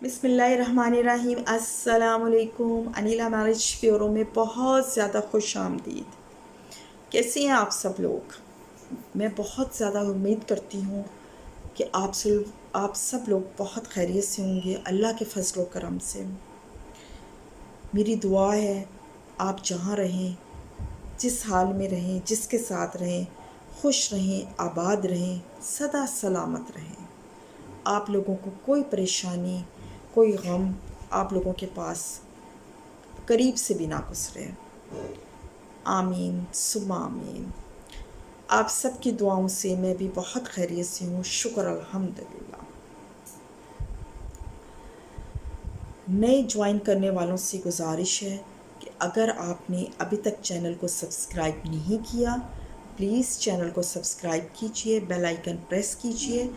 بسم اللہ الرحمن الرحیم۔ السلام علیکم۔ انیلا میرج پیورو میں بہت زیادہ خوش آمدید۔ کیسے ہیں آپ سب لوگ؟ میں بہت زیادہ امید کرتی ہوں کہ آپ سب لوگ بہت خیریت سے ہوں گے اللہ کے فضل و کرم سے۔ میری دعا ہے آپ جہاں رہیں، جس حال میں رہیں، جس کے ساتھ رہیں، خوش رہیں، آباد رہیں، سدا سلامت رہیں۔ آپ لوگوں کو کوئی پریشانی، کوئی غم آپ لوگوں کے پاس قریب سے بھی نہ گزرے۔ آمین ثم آمین۔ آپ سب کی دعاؤں سے میں بھی بہت خیریت سے ہوں، شکر الحمدللہ۔ نئے جوائن کرنے والوں سے گزارش ہے کہ اگر آپ نے ابھی تک چینل کو سبسکرائب نہیں کیا، پلیز چینل کو سبسکرائب کیجئے، بیل آئیکن پریس کیجئے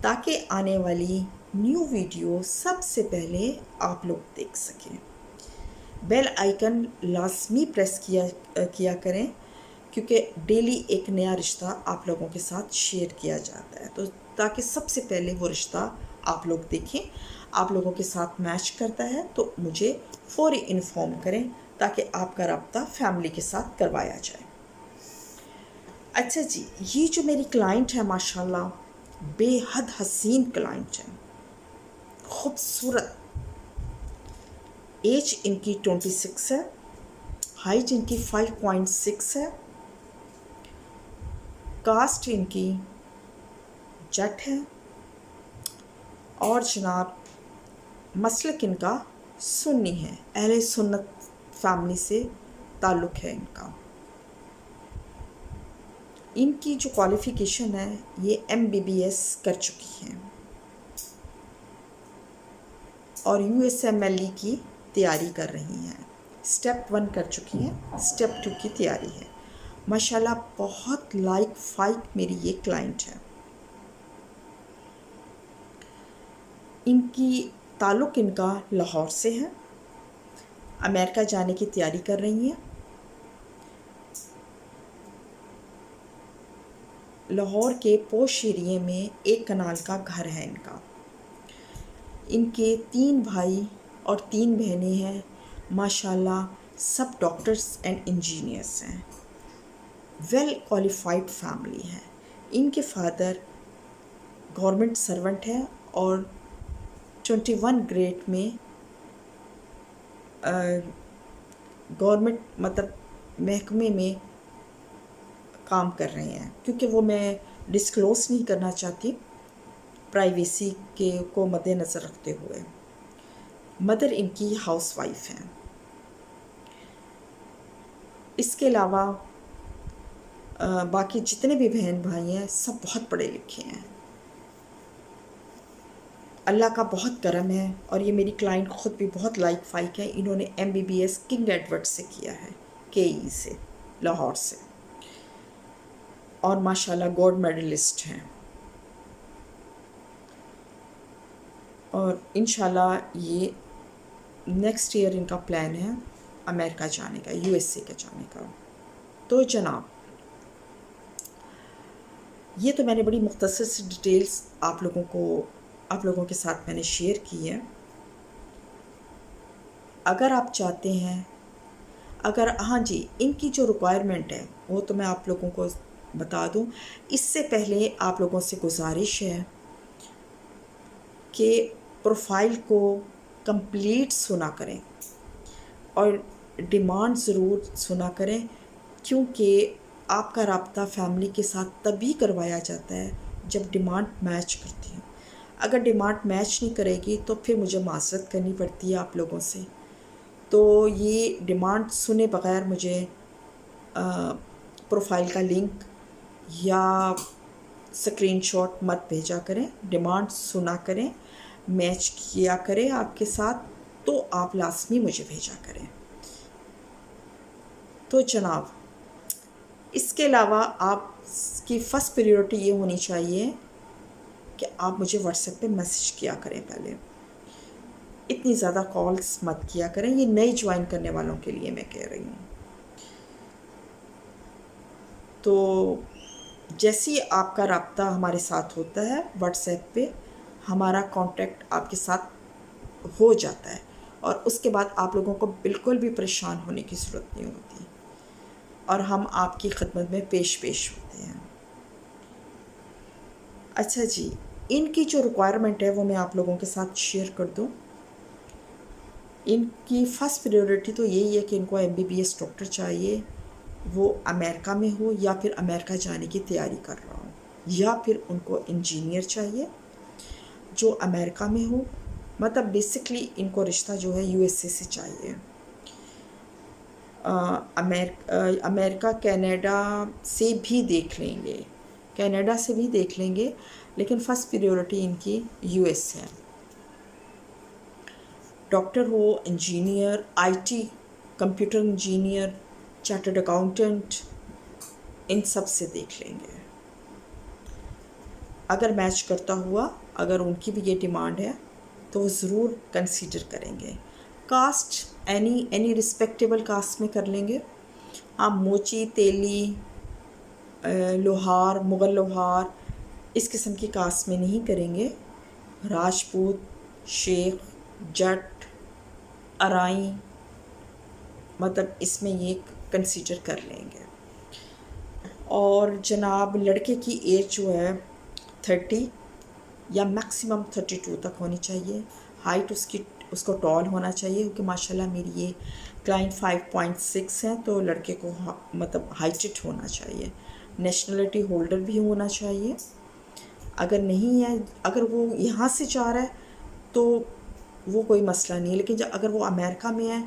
تاکہ آنے والی نیو ویڈیو سب سے پہلے آپ لوگ دیکھ سکیں۔ بیل آئیکن لازمی پریس کیا کریں کیونکہ ڈیلی ایک نیا رشتہ آپ لوگوں کے ساتھ شیئر کیا جاتا ہے، تو تاکہ سب سے پہلے وہ رشتہ آپ لوگ دیکھیں۔ آپ لوگوں کے ساتھ میچ کرتا ہے تو مجھے فوری انفارم کریں تاکہ آپ کا رابطہ فیملی کے ساتھ کروایا جائے۔ اچھا جی، یہ جو میری کلائنٹ ہے ماشاءاللہ بے حد حسین کلائنٹ ہے، خوبصورت۔ ایج ان کی 26 ہے، ہائٹ ان کی 5.6 ہے، کاسٹ ان کی جٹ ہے، اور جناب مسلک ان کا سنی ہے، اہل سنت فیملی سے تعلق ہے ان کا۔ ان کی جو کوالیفیکیشن ہے یہ MBBS کر چکی ہیں اور USMLE کی تیاری کر رہی ہیں۔ اسٹیپ 1 کر چکی ہیں، اسٹیپ 2 کی تیاری ہے۔ ماشاءاللہ بہت لائق فائق میری یہ کلائنٹ ہے۔ ان کی تعلق ان کا لاہور سے ہے، امریکہ جانے کی تیاری کر رہی ہیں۔ لاہور کے پوش ایریے میں 1 کنال کا گھر ہے ان کا۔ ان کے 3 بھائی اور 3 بہنیں ہیں، ماشاءاللہ سب ڈاکٹرز اینڈ انجینئرس ہیں، ویل کوالیفائڈ فیملی ہے۔ ان کے فادر گورنمنٹ سرونٹ ہے اور 21 گریڈ میں گورنمنٹ محکمے میں کام کر رہے ہیں، کیونکہ وہ میں ڈسکلوز نہیں کرنا چاہتی پرائیویسی کو مد نظر رکھتے ہوئے۔ مدر ان کی ہاؤس وائف ہیں۔ اس کے علاوہ باقی جتنے بھی بہن بھائی ہیں سب بہت پڑھے لکھے ہیں، اللہ کا بہت کرم ہے۔ اور یہ میری کلائنٹ خود بھی بہت لائق فائق ہے۔ انہوں نے MBBS کنگ ایڈورڈ سے کیا ہے، KE سے، لاہور سے، اور ماشاءاللہ گولڈ میڈلسٹ ہیں، اور انشاءاللہ یہ نیکسٹ ایئر ان کا پلان ہے امریکہ جانے کا، USA کا جانے کا۔ تو جناب یہ تو میں نے بڑی مختصر سی ڈیٹیلز آپ لوگوں کے ساتھ میں نے شیئر کی ہے۔ اگر آپ چاہتے ہیں، ہاں جی، ان کی جو ریکوائرمنٹ ہے وہ تو میں آپ لوگوں کو بتا دوں۔ اس سے پہلے آپ لوگوں سے گزارش ہے کہ پروفائل کو کمپلیٹ سنا کریں اور ڈیمانڈ ضرور سنا کریں، کیونکہ آپ کا رابطہ فیملی کے ساتھ تبھی کروایا جاتا ہے جب ڈیمانڈ میچ کرتی ہے۔ اگر ڈیمانڈ میچ نہیں کرے گی تو پھر مجھے معذرت کرنی پڑتی ہے آپ لوگوں سے۔ تو یہ ڈیمانڈ سنے بغیر مجھے پروفائل کا لنک یا اسکرین شاٹ مت بھیجا کریں، ڈیمانڈ سنا کریں، میچ کیا کریں آپ کے ساتھ تو آپ لازمی مجھے بھیجا کریں۔ تو جناب اس کے علاوہ آپ کی فرسٹ پریورٹی یہ ہونی چاہیے کہ آپ مجھے واٹس ایپ پہ میسیج کیا کریں پہلے، اتنی زیادہ کالز مت کیا کریں، یہ نئی جوائن کرنے والوں کے لیے میں کہہ رہی ہوں۔ تو جیسے ہی آپ کا رابطہ ہمارے ساتھ ہوتا ہے واٹس ایپ پہ، ہمارا کانٹیکٹ آپ کے ساتھ ہو جاتا ہے، اور اس کے بعد آپ لوگوں کو بالکل بھی پریشان ہونے کی ضرورت نہیں ہوتی، اور ہم آپ کی خدمت میں پیش ہوتے ہیں۔ اچھا جی، ان کی جو ریکوائرمنٹ ہے وہ میں آپ لوگوں کے ساتھ شیئر کر دوں۔ ان کی فرسٹ پریورٹی تو یہی ہے کہ ان کو MBBS ڈاکٹر چاہیے، وہ امریکہ میں ہو یا پھر امریکہ جانے کی تیاری کر رہا ہو، یا پھر ان کو انجینئر چاہیے جو امریکہ میں ہو، مطلب بیسکلی ان کو رشتہ جو ہے USA سے چاہیے۔ امریکہ کینیڈا سے بھی دیکھ لیں گے، کینیڈا سے بھی دیکھ لیں گے، لیکن فرسٹ پریورٹی ان کی US ہے۔ ڈاکٹر ہو، engineer, IT، computer engineer, chartered accountant, ان سب سے دیکھ لیں گے۔ اگر میچ کرتا ہوا، اگر ان کی بھی یہ ڈیمانڈ ہے تو وہ ضرور کنسیڈر کریں گے۔ کاسٹ اینی رسپیکٹیبل کاسٹ میں کر لیں گے۔ آپ موچی، تیلی، لوہار، مغل لوہار اس قسم کی کاسٹ میں نہیں کریں گے۔ راجپوت، شیخ، جٹ، ارائیں، مطلب اس میں یہ کنسیڈر کر لیں گے۔ اور جناب لڑکے کی ایج جو ہے 30 یا میکسیمم 32 تک ہونی چاہیے۔ ہائٹ اس کو ٹال ہونا چاہیے، کیونکہ ماشاءاللہ میری یہ کلائنٹ 5.6 ہیں، تو لڑکے کو مطلب ہائٹڈ ہونا چاہیے۔ نیشنلٹی ہولڈر بھی ہونا چاہیے۔ اگر نہیں ہے، اگر وہ یہاں سے چاہ رہا ہے تو وہ کوئی مسئلہ نہیں ہے، لیکن اگر وہ امریکہ میں ہے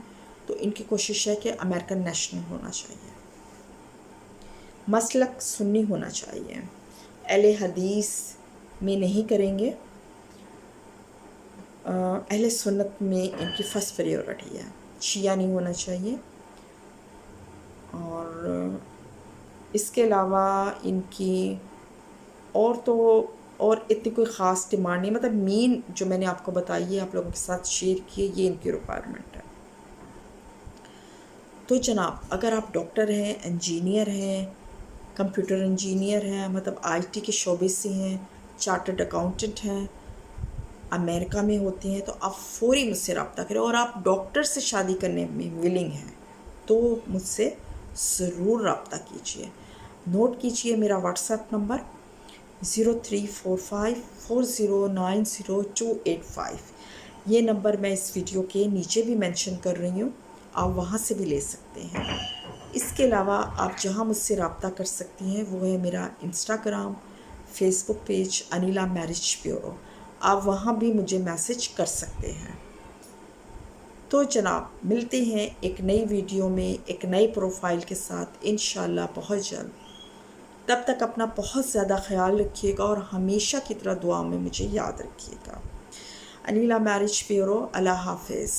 تو ان کی کوشش ہے کہ امریکن نیشنل ہونا چاہیے۔ مسلک سنی ہونا چاہیے۔ اہل حدیث میں نہیں کریں گے، اہل سنت میں ان کی فرسٹ پریورٹی ہے۔ شیعہ نہیں ہونا چاہیے۔ اور اس کے علاوہ ان کی اور اتنی کوئی خاص ڈیمانڈ نہیں، مطلب مین جو میں نے آپ کو بتائی ہے، آپ لوگوں کے ساتھ شیئر کیے، یہ ان کی ریکوائرمنٹ ہے۔ تو جناب اگر آپ ڈاکٹر ہیں، انجینئر ہیں، کمپیوٹر انجینئر ہیں، مطلب IT کے شعبے سے ہیں، چارٹرڈ اکاؤنٹنٹ ہیں، امریکہ میں ہوتے ہیں، تو آپ فوری مجھ سے رابطہ کریں، اور آپ ڈاکٹر سے شادی کرنے میں ولنگ ہیں تو مجھ سے ضرور رابطہ کیجیے۔ نوٹ کیجیے میرا واٹس ایپ نمبر 0345409028 یہ نمبر میں اس ویڈیو کے نیچے بھی مینشن کر رہی ہوں، آپ وہاں سے بھی لے سکتے ہیں۔ اس کے علاوہ آپ جہاں مجھ سے رابطہ کر سکتی ہیں وہ ہے میرا انسٹاگرام، فیس بک پیج انیلا میرج بیورو، آپ وہاں بھی مجھے میسج کر سکتے ہیں۔ تو جناب ملتے ہیں ایک نئی ویڈیو میں ایک نئی پروفائل کے ساتھ انشاءاللہ بہت جلد۔ تب تک اپنا بہت زیادہ خیال رکھیے گا، اور ہمیشہ کی طرح دعا میں مجھے یاد رکھیے گا۔ انیلا میرج بیورو، اللہ حافظ۔